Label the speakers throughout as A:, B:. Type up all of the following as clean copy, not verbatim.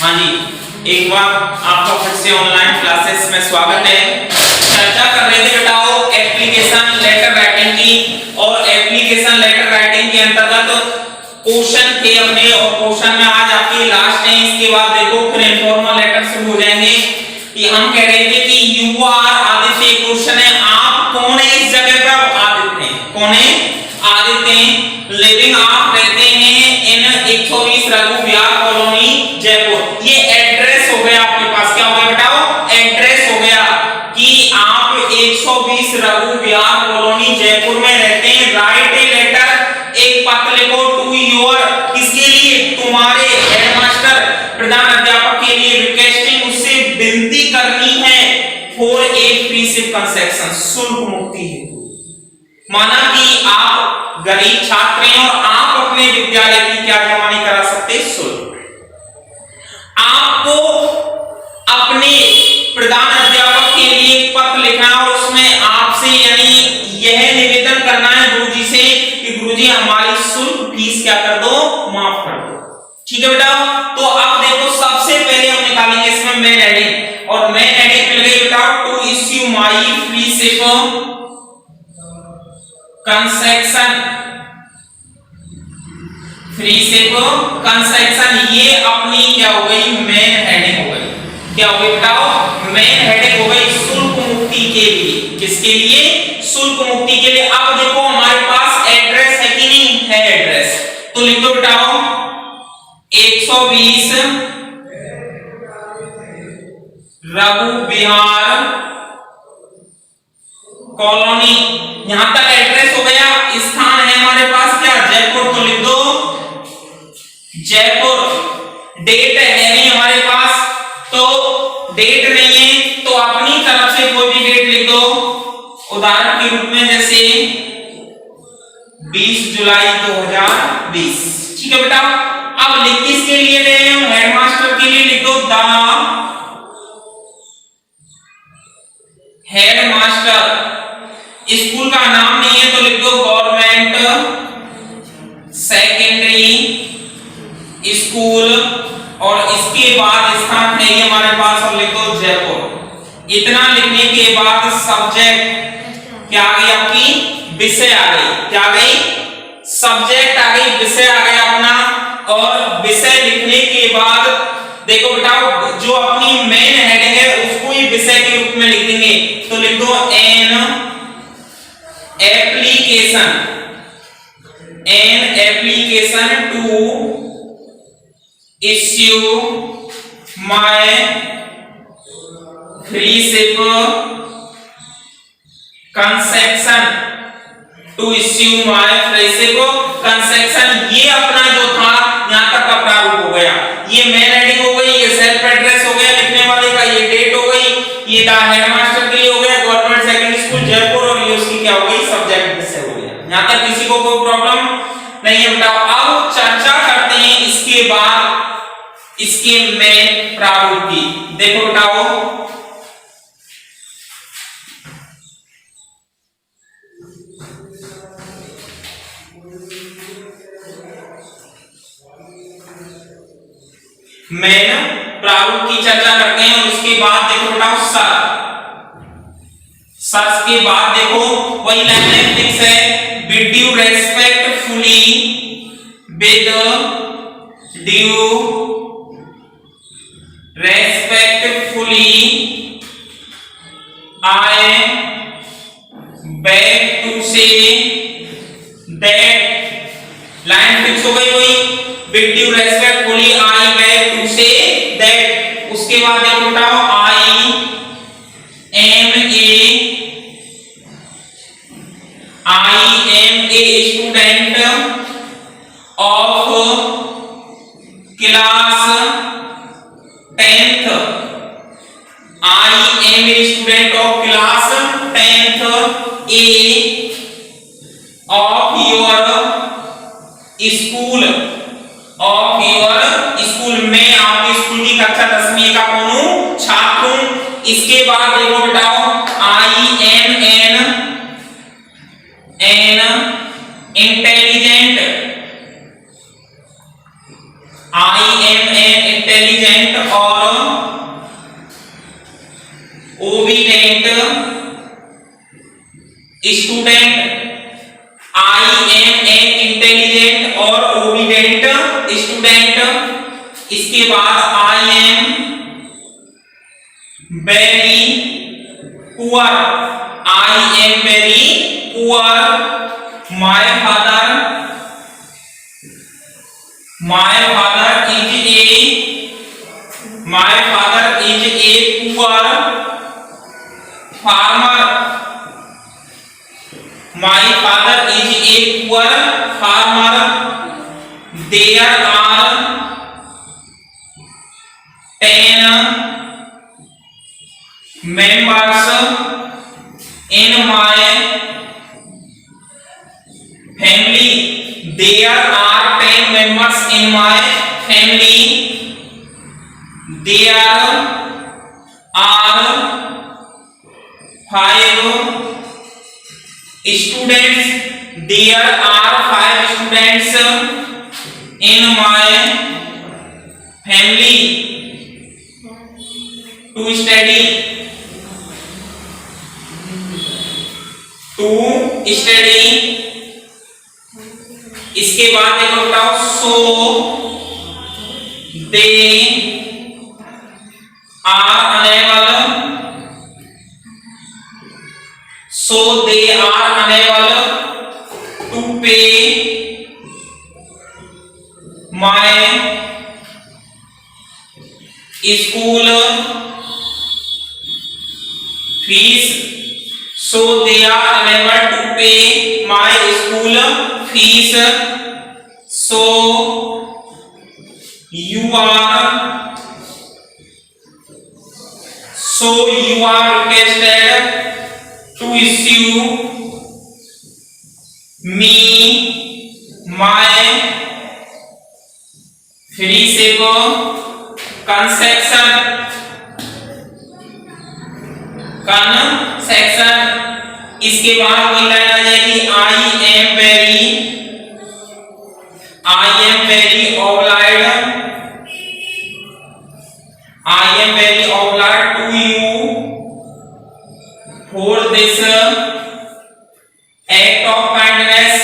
A: हाँ जी, एक बार आपका फिर से ऑनलाइन क्लासेस में स्वागत है। चर्चा कर रहे थे बेटाओ एप्लीकेशन लेटर राइटिंग की, और एप्लीकेशन लेटर राइटिंग के अंतर्गत क्वेश्चन थे अपने, और क्वेश्चन में आज आपकी लास्ट है। इसके बाद देखो फिर इनफॉर्मल लेटर शुरू हो जाएंगे। कि हम कह रहे थे कि यू आर आदित्य, क्वेश्चन है आप कौन है इस जगह पर? आदित्य। कौन है? आदित्य। लिविंग आप रहते हैं इन 120 रघु विहार कॉलोनी जयपुर। ये एड्रेस हो गया आपके पास। क्या हो गया बेटाओ? एड्रेस हो गया कि आप 120 रघु विहार कॉलोनी जयपुर में रहते हैं। राइट ए लेटर, एक पत्र लिखो टू योर, किसके लिए? तुम्हारे हेडमास्टर, प्रधान अध्यापक के लिए। रिक्वेस्टिंग, उससे विनती करनी है। फॉर ए फ्री कंसेशन, शुल्क मुक्ति हेतु। माना कि आप गरीब छात्र हैं और आप अपने विद्यालय की क्या जमा नहीं करा सकते? शुल्क। आपको अपने प्रधान अध्यापक के लिए पत्र लिखना और उसमें आपसे यानी यह निवेदन करना है गुरुजी से कि गुरुजी हमारी शुल्क फीस क्या कर दो? माफ कर दो। ठीक है बेटा। तो अब देखो सबसे पहले हम निकालेंगे इसमें मेन हेडिंग, और मेन हेडिंग मिल गई बेटा to issue my free concession. Freeship concession, ये अपनी क्या हो गई? मेन हेडिंग हो गई। क्या हो गई बेटाओ? मेन हेडिंग हो गई शुल्क मुक्ति के लिए। किसके लिए? शुल्क मुक्ति के लिए। अब देखो हमारे पास एड्रेस है कि नहीं है? एड्रेस तो लिख दो बेटाओ 120 रघु विहार कॉलोनी। यहां तक एड्रेस हो गया। स्थान है हमारे पास क्या? जयपुर। तो लिख दो जयपुर। डेट है नहीं हमारे पास, तो डेट नहीं है तो अपनी तरफ से कोई भी डेट लिख दो। उदाहरण के रूप में जैसे 20 जुलाई 2020। ठीक है बेटा। अब लिख किसके लिए रहे हैं? हेडमास्टर के लिए लिख दो द हेडमास्टर। स्कूल का नाम नहीं है तो लिख दो गवर्नमेंट सेकेंडरी स्कूल, और इसके बाद स्थान है ये हमारे पास और लिख दो जयपुर। इतना लिखने के बाद सब्जेक्ट क्या आ गई आपकी? विषय आ गई। क्या आ गई? सब्जेक्ट आ गई, विषय आ गया अपना। और विषय लिखने के बाद देखो बेटा जो अपनी मेन हेडिंग है उसको ही विषय के रूप में लिख देंगे। तो लिख दो an application to issue my freeship concession. To issue my freeship concession, ये अपना जो था यहां तक का प्रारूप हो गया। ये मेन हेडिंग हो गई, ये सेल्फ एड्रेस हो गया लिखने वाले का, ये डेट हो गई, ये द हेडमास्टर के लिए हो गया गवर्नमेंट सेकेंडरी स्कूल जयपुर, और ये उसकी क्या हो गई? सब्जेक्ट विषय हो गया। यहां तक किसी को कोई प्रॉब्लम नहीं है बेटा। अब चर्चा करते हैं इसके बाद इसके मेन प्रारूप की। देखो बेटाओ मेन प्रारूप की चर्चा करते हैं, और उसके बाद देखो बेटा सर्च के बाद देखो वही लाइन फिक्स है। With due respectfully, with due respectfully I beg to say that. Line fix हो गई वही with due respectfully I beg to say that. उसके बाद देखो बताओ I am a student of class 10th। I am a student of class 10th a of your school. Of your school, में आपके school की कक्षा 10वीं का कौन हूं? छात्र हूं। इसके बाद देखो बताओ I am an intelligent, I am an intelligent intelligent और obedient student. I am an intelligent और ओबीडेंट स्टूडेंट। इसके बाद I am very poor, I am very poor. My father is a poor farmer. My father is a poor farmer. There are 10 members in my family. There are 10 members in my family. There are 5 students. There are 5 students in my family to study. इसके बाद देखो बताओ, so they are unable to pay my school fees. So they are unable to pay my school fees. So you are requested to issue me my receipt concession. इसके बाद कोई line आ जाएगी, आई am very obliged to you for this act of kindness.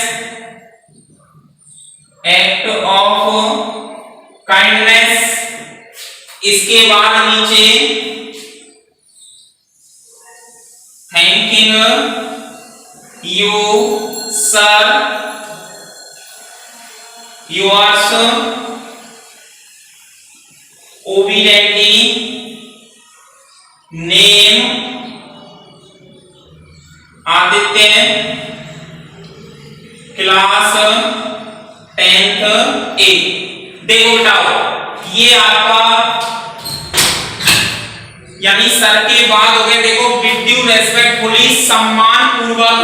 A: इसके बाद नीचे thanking you sir, yours obediently, name Aditya, class 10th A। देखो बताओ, ये आपका यानी सर के बाद हो गया। देखो, विद ड्यू रेस्पेक्टफुली, सम्मान पूर्वक,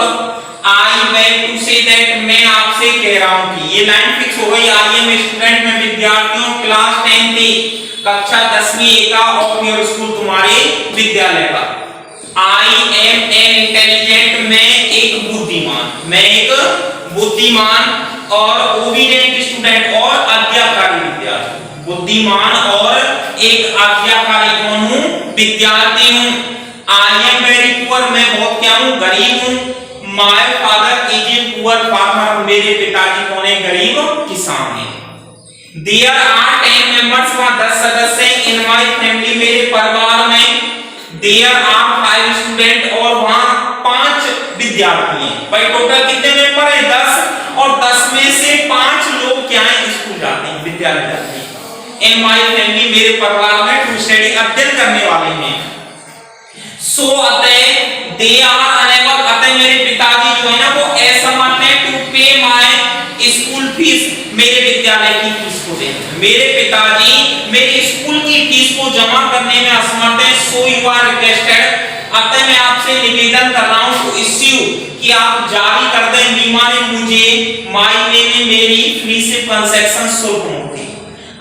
A: I beg to say that, मैं आपसे कह रहा हूं कि, ये लाइन फिक्स हो गई। आई एम स्टूडेंट में विद्यार्थियों, क्लास 10th कक्षा 10वीं का ऑफ योर स्कूल, तुम्हारे विद्यालय का। आई एम एन इंटेलिजेंट, मैं एक बुद्धिमान और ओबीडिएंट स्टूडेंट और आज्ञाकारी विद्यार्थी। बुद्धिमान और एक आज्ञाकारी कौन हूं? विद्यार्थी हूं। आई एम वेरी पुअर, मैं बहुत क्या हूं? गरीब हूं। My father is a poor farmer, मेरे पिताजी कौन है? गरीब किसान हैं। देयर आर 10 मेंबर्स, वहां 10 सदस्य हैं। इन माय फैमिली, मेरे परिवार में। देयर आर 5 स्टूडेंट, और वहां 5 विद्यार्थी हैं। भाई टोटल कितने मेंबर हैं? 10, और 10 में से 5 लोग क्या हैं? स्कूल जाते हैं, विद्यालय जाते हैं। इन माय फैमिली, मेरे परिवार में, टू स्टडी, अध्ययन करने वाले हैं। सो अतः दे आर अनेबल, अतः मेरे पिताजी जो है ना वो असमर्थ हैं टू पे माय स्कूल फीस, मेरे विद्यालय की फीस को देने। मेरे पिताजी मेरे स्कूल की फीस को जमा करने में असमर्थ हैं। सो यू आर रिक्वेस्टेड, अतः मैं आपसे निवेदन कर रहा हूं टू इश्यू, कि आप जारी कर दें बीमारी मुझे माय नेम, मेरी फ्री से कंसेशन शुल्क मुक्ति।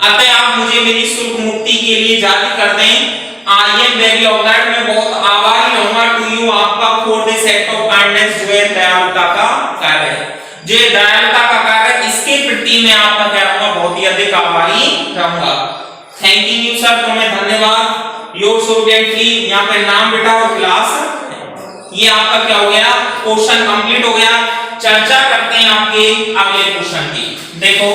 A: अतः आप मुझे मेरी शुल्क मुक्ति के लिए जारी कर दें। आई एम वेरी ऑब्लाइज्ड, मैं बहुत आभारी रहूंगा टू यू, आपका, for this act of kindness, जो है दयालुता का कार्य है। जो दयालुता का कार्य, इसके प्रति मैं आपका क्या रहूंगा? बहुत ही अधिक आभारी रहूंगा। थैंकिंग यू सर, तुम्हें धन्यवाद। योर स्टूडेंटली यहाँ पे नाम बेटा और क्लास। ये आपका क्या हो गया, क्वेश्चन कंप्लीट हो गया। चर्चा करते हैं आपके अगले क्वेश्चन की। देखो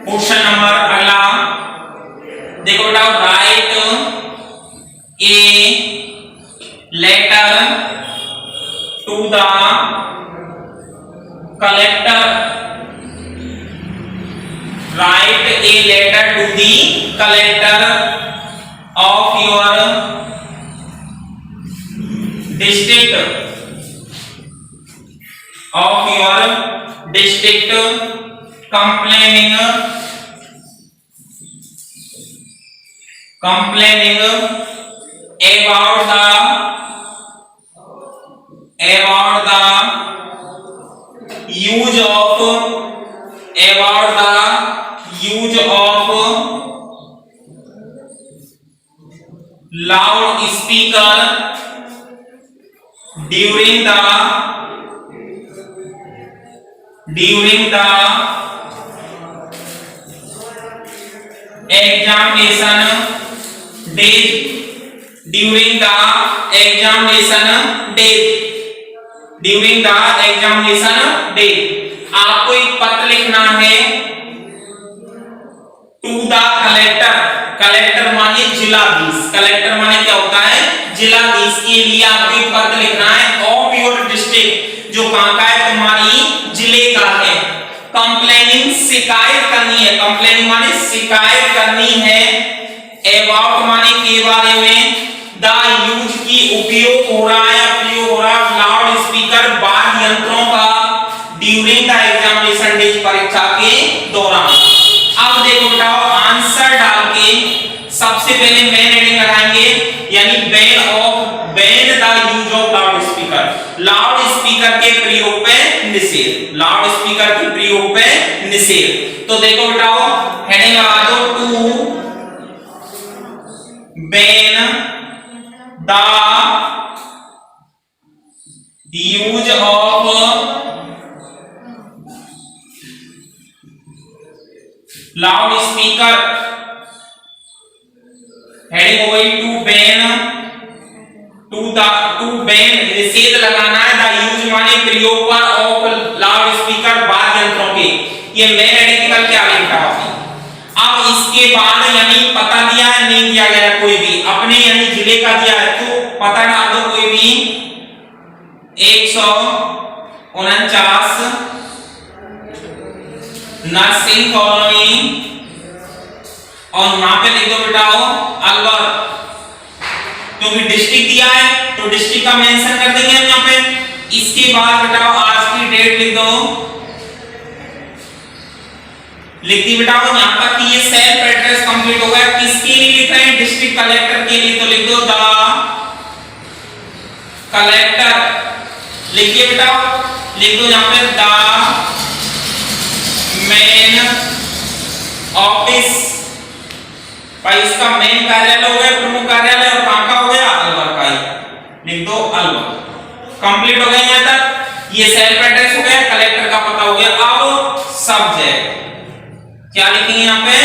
A: क्वेश्चन नंबर अगला देखो बेटा, write a letter to the collector, write a letter to the collector of your district, of your district complaining about the use of loudspeaker during the examination days, during the examination day आपको एक पत्र लिखना है to the collector, collector माने जिलाधीश, collector माने क्या होता है, जिलाधीश के लिए आपको एक पत्र लिखना है ऑफ योर डिस्ट्रिक्ट, जो कहां का है, तुम्हारी जिले का है। कंप्लेनिंग शिकायत करनी है, कंप्लेनिंग माने शिकायत करनी है, अबाउट माने के बारे में, द यूज की उपयोग हो रहा है, प्रयोग हो रहा लाउड स्पीकर वाद्य यंत्रों का ड्यूरिंग द एग्जामिनेशन डेज, परीक्षा के दौरान। अब देखो बेटा, आंसर डाल के सबसे पहले मेन हेडिंग लगाएंगे, यानी ban the use of loud speaker, loud speaker के प्रयोग पे निषेध, लाउड स्पीकर के प्रयोग पे निषेध। तो देखो बेटा, हेडिंग लगा दो, to ban the use of loud speaker, heading हो गई टू बैन निषेध लगाना है, द यूज माने प्रयोग पर, ऑफ लाउड स्पीकर वाद्य यंत्रों के, ये मेन हेडिंग निकल के आ गई बेटा। अब इसके बाद यानी पता दिया है, नहीं दिया गया कोई भी, अपने यानी जिले का दिया है तो पता डाल दो कोई भी, 149 नर्सिंग कॉलोनी, और यहां पे लिख दो बेटा अलवर, क्योंकि डिस्ट्रिक्ट दिया है तो डिस्ट्रिक्ट का मेंशन कर देंगे हम यहां पे। इसके बाद बेटा आज की डेट लिख दो, लिख दी बेटा यहां तक कि ये सेल्फ एड्रेस कंप्लीट हो गया। किसके लिए लिख रहे हैं, डिस्ट्रिक्ट कलेक्टर के लिए, तो लिख दो द कलेक्टर, लिखिए बेटा, लिख दो यहां पे द मेन ऑफिस, भाई इसका मेन कार्यालय हो गया, प्रमुख कार्यालय, और कहां का हो गया, अलवर का ही, लिख दो अलवर। कंप्लीट हो गया यहां तक, ये सेल्फ एड्रेस हो गया, कलेक्टर का पता हो गया। अब सब्जेक्ट क्या लिखेंगे यहां पे,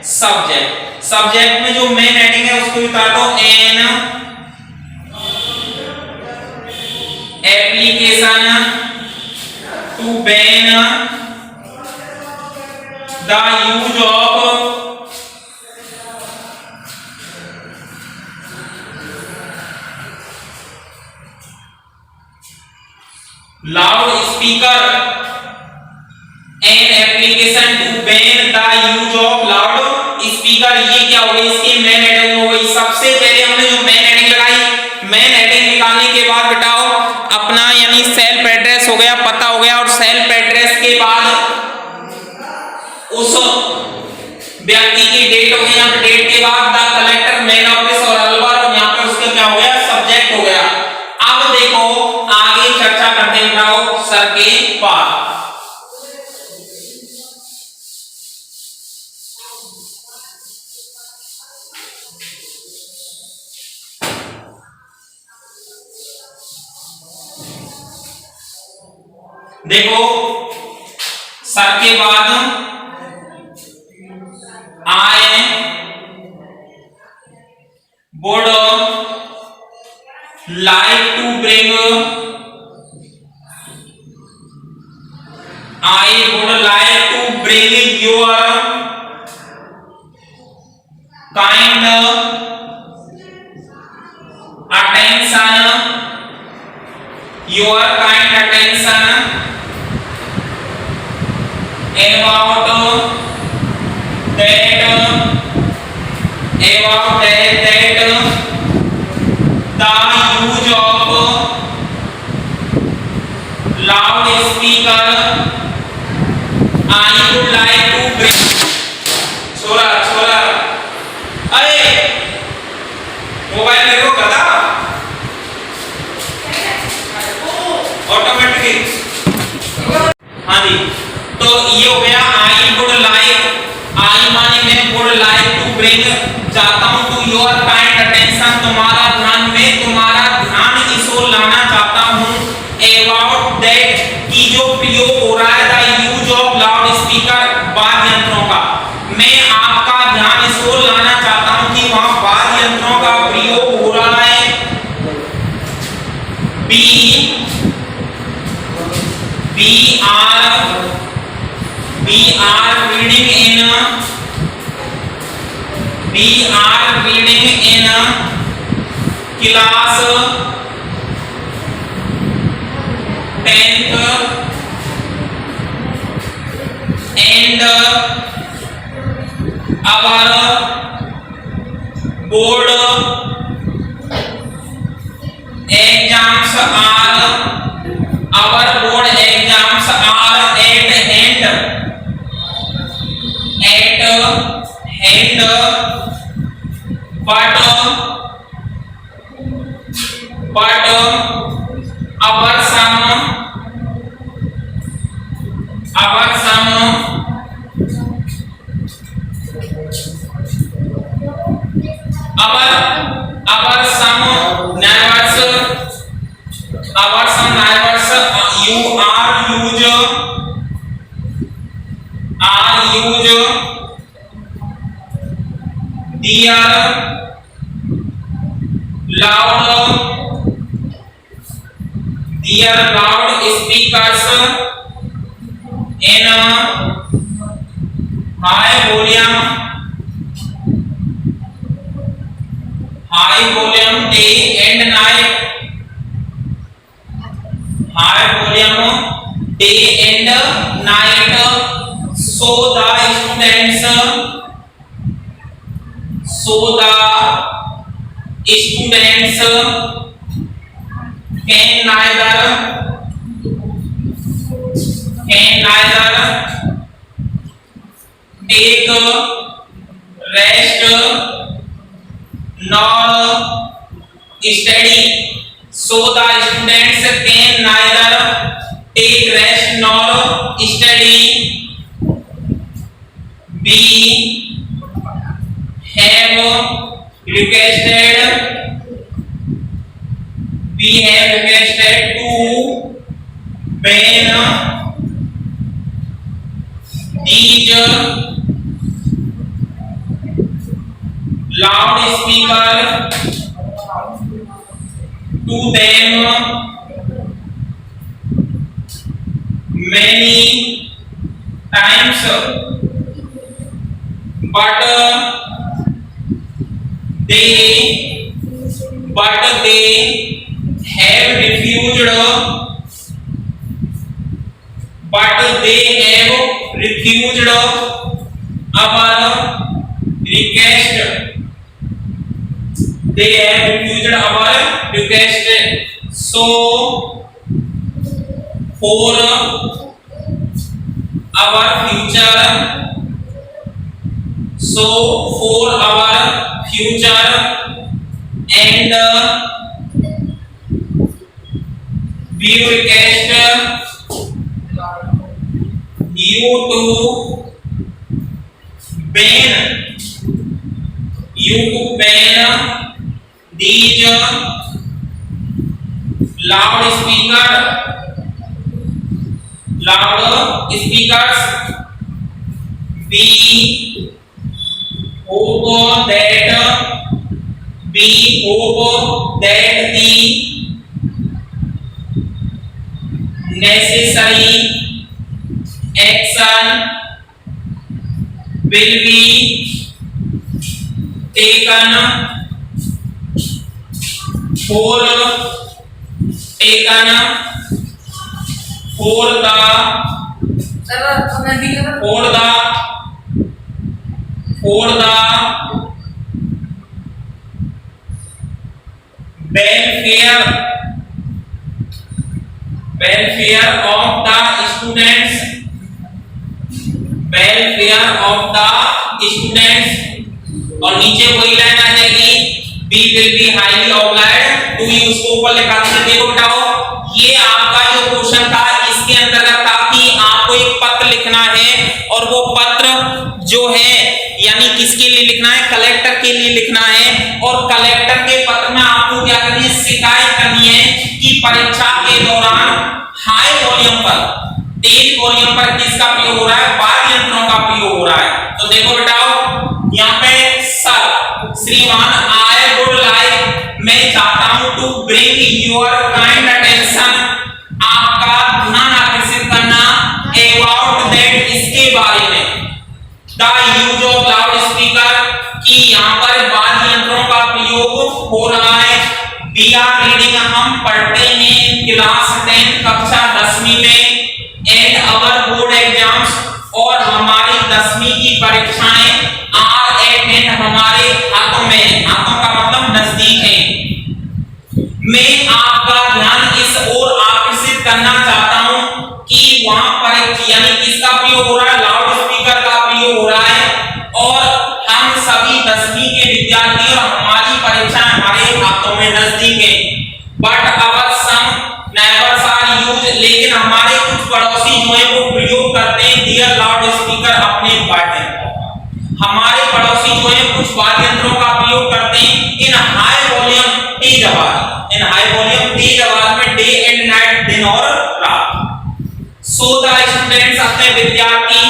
A: सब्जेक्ट, सब्जेक्ट में जो मेन हेडिंग है उसको उतार दो, an application to ban the use of loud speaker an application to ban the use of loud speaker. ये क्या हो गई, इसकी मेन हेडिंग हो गई। सबसे पहले हमने जो मेन हेडिंग लगाई, मेन हेडिंग निकालने के बाद बेटाओ अपना यानी सेल्फ एड्रेस हो गया, पता हो गया, और सेल्फ एड्रेस के बाद उस व्यक्ति की डेट हो गई, यहाँ पे डेट के बाद द कलेक्टर मेन ऑफिस और अलवर, और चर्चा करते हैं बताओ सर के बाद। देखो सर के बाद I would like to bring your kind attention about that the use of loudspeaker I would like to bring छोरा अरे मोबाइल मेरे को करता ऑटोमेटिकली। हाँ जी, तो ये हो गया आई माने मैं वुड लाइक टू ब्रिंग चाहता हूं टू योर काइंड अटेंशन तुम्हारा ध्यान इस ओर लाना चाहता हूं अबाउट दैट की जो प्रयोग हो रहा है the use of loud speaker वाद्य यंत्रों का। मैं आपका ध्यान इस ओर लाना चाहता हूं कि वहां वाद्य यंत्रों का प्रयोग हो रहा है। we are reading in class 10th and our board exams are at hand but our sum neighbors you are use dear loud speakers in high volume day and night so the students can neither take rest nor study. So the students can neither take rest nor study. We have requested to ban these loudspeaker to them many times, but they have refused our request. So for our future and we request you to ban these loudspeakers. We hope that the necessary action will be taken for the welfare of the students, और नीचे वही line आ जाएगी, we will be highly obliged to you। उसको ऊपर लिखा था, देखो बेटाओ, ये आपका जो क्वेश्चन था इसके अंतर्गत था कि आपको एक पत्र लिखना है और वो पत्र जो है यानी किसके लिए लिखना है, कलेक्टर के लिए लिखना है। और कलेक्टर के पत्र में आपको क्या करनी है, शिकायत करनी है कि परीक्षा के दौरान हाई वॉल्यूम पर, तेज वॉल्यूम पर किसका प्रयोग हो रहा है, वाद्य यंत्रों का प्रयोग हो रहा है। तो देखो बेटाओ यहाँ पे सर श्रीमान आई वुड लाइक, मैं चाहता हूं to bring your kind attention, आपका ध्यान आकर्षित करना अबाउट दैट, इसके बारे में, the use of loud speaker, कि यहाँ पर वाद्य यंत्रों का प्रयोग हो रहा है। वी आर रीडिंग, हम पढ़ते हैं क्लास 10 कक्षा 10वीं में, एंड अवर बोर्ड एग्जाम्स, और हमारी 10वीं की परीक्षाएं आर एट हैंड, हमारे हाथों में, हाथों का मतलब नजदीक है। मैं आपका ध्यान इस ओर आकर्षित करना चाहता हूं कि वहां पर यानी किसका प्रयोग हो रहा है, लाउड स्पीकर का प्रयोग हो रहा है। और हम सभी 10वीं के विद्यार्थी और हमारी परीक्षा हमारे हाथों में नजदीक है। But our some neighbours are use, लेकिन हमारे कुछ पड़ोसी जो है वो प्रयोग करते हैं डियर लाउड स्पीकर अपने वाद्य, हमारे पड़ोसी जो है कुछ वाद्य यंत्रों का प्रयोग करते हैं इन हाई वॉल्यूम, तेज आवाज, इन हाई वॉल्यूम तेज आवाज में, डे एंड नाइट, दिन और रात। सो द स्टूडेंट्स, अपने विद्यार्थी,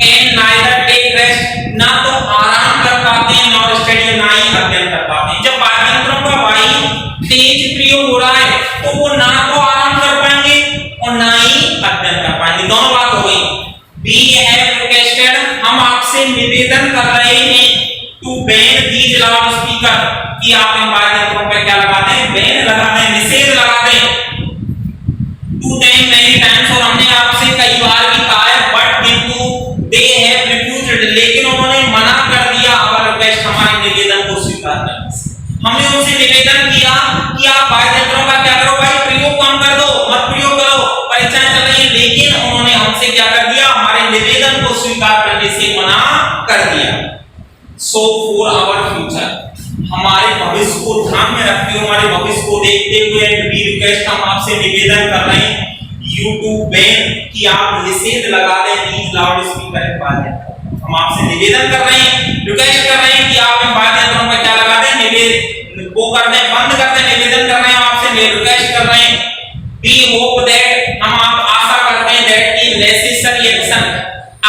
A: कैन नाइदर टेक रेस्ट, ना तो आराम कर पाते हैं, नॉर स्टडी, ना ही अध्ययन कर पाते हैं। जब वाद्य यंत्रों का भाई तेज प्रयोग हो रहा है तो वो ना तो आराम कर पाएंगे और ना ही अध्ययन कर पाएंगे, दोनों बात हो गई। We have requested, हम आपसे निवेदन कर रहे हैं, to ban these loudspeaker, कि आप इन वाद्य यंत्रों पे क्या लगा दें, बैन लगा दें, निषेध लगा दें। To them many times, और हमने आपसे कई बार भी कहा है, but किंतु they have refused, लेकिन उन्होंने मना कर दिया our request, हमारे निवेदन को स्वीकार करने से। हमने उनसे निवेदन किया कि आप वाद्य यंत्रों का क्या करो भाई, प्रयोग कम कर दो, मत प्रयोग करो, परीक्षाएं चल रही है, लेकिन उन्होंने हमसे क्या कर दिया, हमारे निवेदन को स्वीकार करने से मना कर दिया। सो फॉर आवर फ्यूचर, हमारे भविष्य को ध्यान में रखते हुए, हमारे भविष्य को देखते हुए, वी रिक्वेस्ट, हम आपसे निवेदन कर रहे हैं, यू टू बैन, कि आप निषेध लगा दें दीज लाउड स्पीकर वाद्य। हम आपसे निवेदन कर रहे हैं, रिक्वेस्ट कर रहे हैं कि आप इन वाद्य यंत्रों पे क्या लगा दें, निवेदन वो कर दें, बंद कर दें, निवेदन कर रहे हैं, आपसे रिक्वेस्ट कर रहे हैं। वी होप दैट, हम आप आशा करते हैं, दैट की नेसेसरी एक्शन,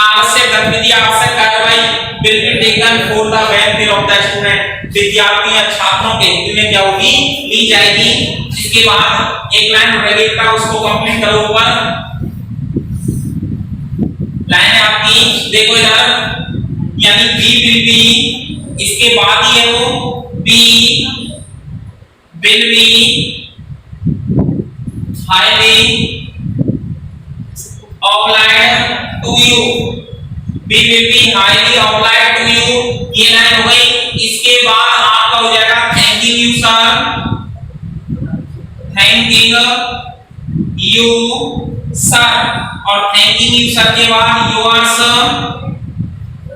A: आवश्यक गतिविधि, आवश्यक कार्रवाई will be taken for the welfare of the student, विद्यार्थी या छात्रों के हित में क्या होगी, ली जाएगी। इसके बाद एक लाइन रहेगी का, उसको कंप्लीट करो। ऊपर लाइन है आपकी, देखो इधर, यानी बी विल बी, इसके बाद ही है वो be will be highly obliged to you, we will be highly obliged to you, ये लाइन हो गई। इसके बाद आपका हो जाएगा thanking you sir, thanking you sir, और थैंकिंग यू सर के बाद योर्स,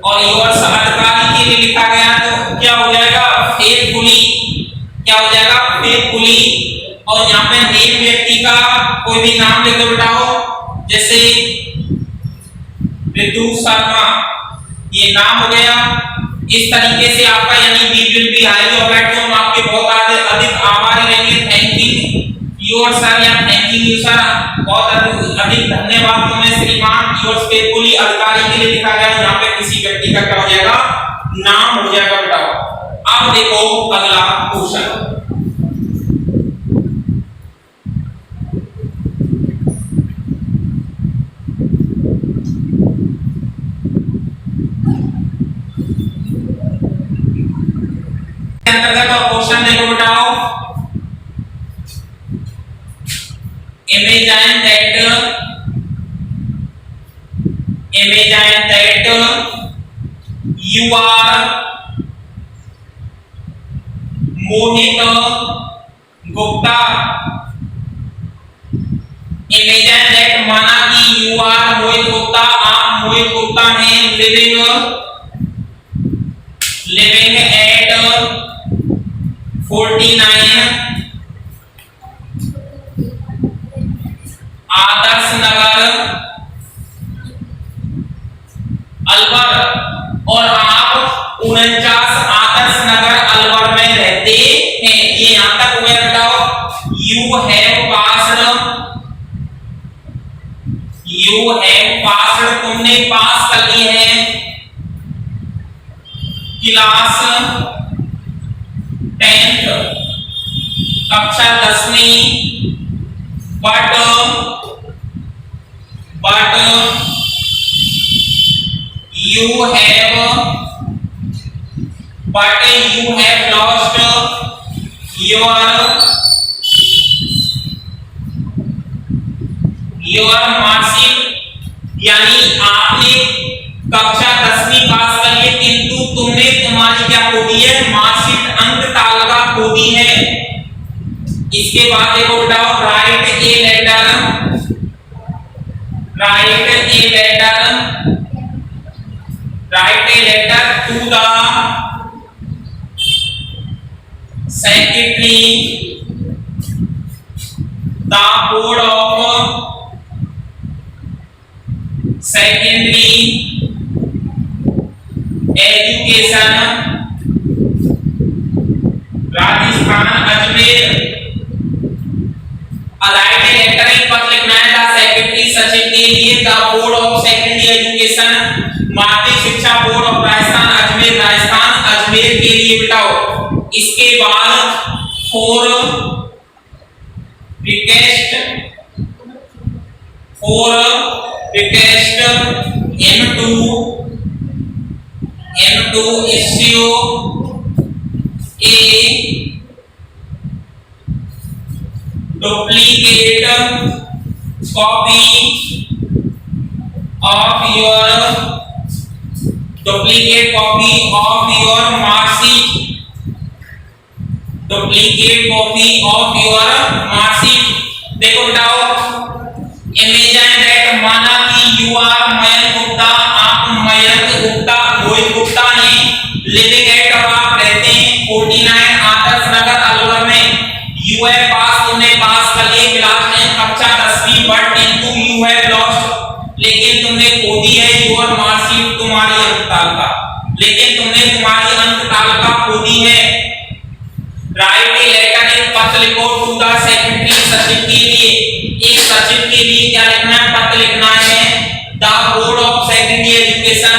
A: और योर्स अधिकारी के लिए लिखा गया तो क्या हो जाएगा, फेथफुली, क्या हो जाएगा, फेथफुली, और यहाँ पे नेम व्यक्ति का कोई भी नाम लिख दो बेटाओ, जैसे ऋतु शर्मा, ये नाम हो गया। इस तरीके से आपका यानी we will be highly obliged, हम आपके बहुत अधिक आभारी रहेंगे। थैंकिंग योर सर या थैंकिंग यू सर, बहुत अधिक धन्यवाद तुम्हें श्रीमान। योर फेथफुली अधिकारी के लिए लिखा गया, यहाँ पे किसी व्यक्ति का क्या हो जाएगा, नाम हो जाएगा बेटा। अब देखो अगला क्वेश्चन, अंतर्गत और क्वेश्चन देखो बेटाओ। Imagine that you are Mohit Gupta. Imagine that माना कि you are मोहित गुप्ता, आप मोहित गुप्ता हैं, living at 49 आदर्श नगर अलवर, और आप 49 आदर्श नगर अलवर में रहते हैं। ये यहां तक हुआ बताओ। यू हैव पास्ड, तुमने पास कर ली है क्लास 10th, कक्षा 10वीं, but you have lost your marksheet, यानी आपने कक्षा 10वीं पास कर ली, किंतु तुमने तुम्हारी क्या खो दी है, मार्कशीट, अंक तालिका खो दी है। इसके बाद देखो बताओ, write a letter to the secretary the board of secondary education Rajasthan Ajmer. अलाइड लेटर एक पत्र लिखना है द सेक्रेटरी सचिव के लिए, the board of secondary education माध्यमिक शिक्षा बोर्ड ऑफ राजस्थान अजमेर, राजस्थान अजमेर के लिए बिठाओ। इसके बाद for request him to issue a duplicate copy of your mark sheet, देखो बताओ। इमेजिन दैट माना कि यू आर मयंक गुप्ता, आप मयंक गुप्ता मोहित गुप्ता हैं, लिविंग एट, और आप रहते हैं 49 आदर्श नगर अलवर में। यू हैव पास, तुमने पास कर लिए क्लास 10 कक्षा 10वीं, बट किंतु यू हैव लॉस्ट, लेकिन तुमने खो दी है योर मार्कशीट, तुम्हारी अंक तालिका, लेकिन तुमने तुम्हारी अंक तालिका खो दी है। राइट ए लेटर, एक पत्र लिखो टू द सेक्रेटरी, सचिव के लिए। एक सचिव के लिए क्या लिखना है, पत्र लिखना है the board of secondary education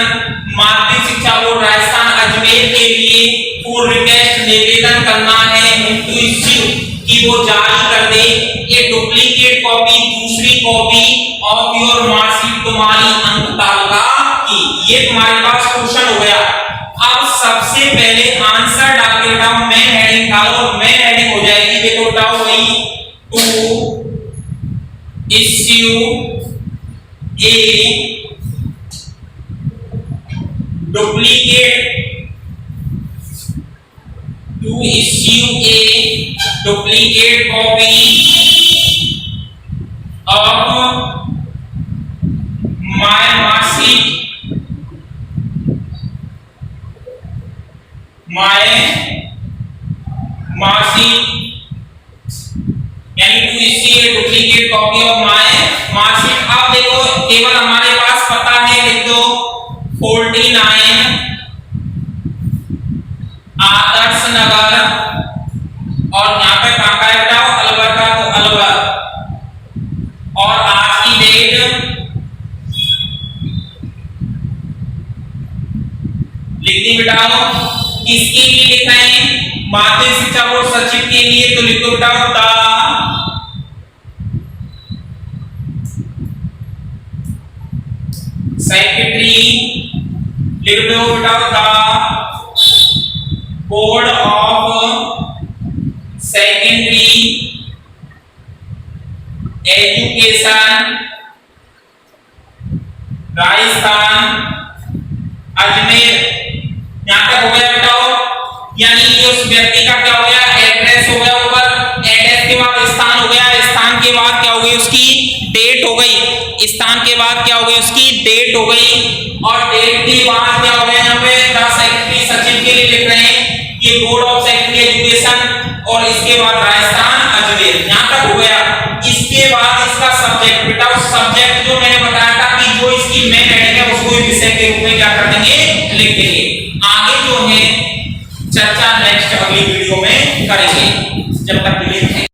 A: माध्यमिक शिक्षा बोर्ड राजस्थान अजमेर के लिए, फॉर रिक्वेस्ट, निवेदन करना है, हिम टू इश्यू, कि वो जारी कर दे, ये डुप्लीकेट कॉपी, दूसरी कॉपी ऑफ योर मार्कशीट, तुम्हारी अंक तालिका की। ये तुम्हारे पास क्वेश्चन हो गया। अब सबसे पहले आंसर डाल के बताओ, मेन हेडिंग डालो, मेन हेडिंग हो जाएगी, देखो बताओ वही, to issue a duplicate copy of my marksheet, receive duplicate copy of my marksheet. अब देखो केवल हमारे पास पता है, लिख दो 49 आदर्श नगर, और यहाँ पे कहाँ का है बताओ, अलवर का, तो अलवर, और आज की डेट लिख दी बेटाओ। किसके लिए लिख रहे हैं, माध्यमिक शिक्षा बोर्ड सचिव के लिए, तो लिख दो बेटाओ द सेक्रेटरी, लिख दो बेटाओ the board of secondary education Rajasthan Ajmer. यहां तक हो गया बेटाओ, यानी कि उस व्यक्ति का क्या हो गया, एड्रेस हो गया ऊपर, एड्रेस के बाद स्थान हो गया, स्थान के बाद क्या हो गई उसकी डेट हो गई, स्थान के बाद क्या हो गई उसकी डेट हो गई, और डेट के बाद क्या हो गया, यहाँ पे द सेक्रेटरी सचिव के लिए लिख रहे हैं ये बोर्ड ऑफ सेकेंडरी एजुकेशन, और इसके बाद राजस्थान अजमेर। यहां तक हो गया। इसके बाद इसका सब्जेक्ट बेटा, उस सब्जेक्ट जो मैंने बताया था कि जो इसकी मेन हेडिंग है उसको विषय के रूप में क्या कर देंगे, लिख देंगे। आगे जो है चर्चा नेक्स्ट अगली वीडियो में करेंगे। जब तक के लिए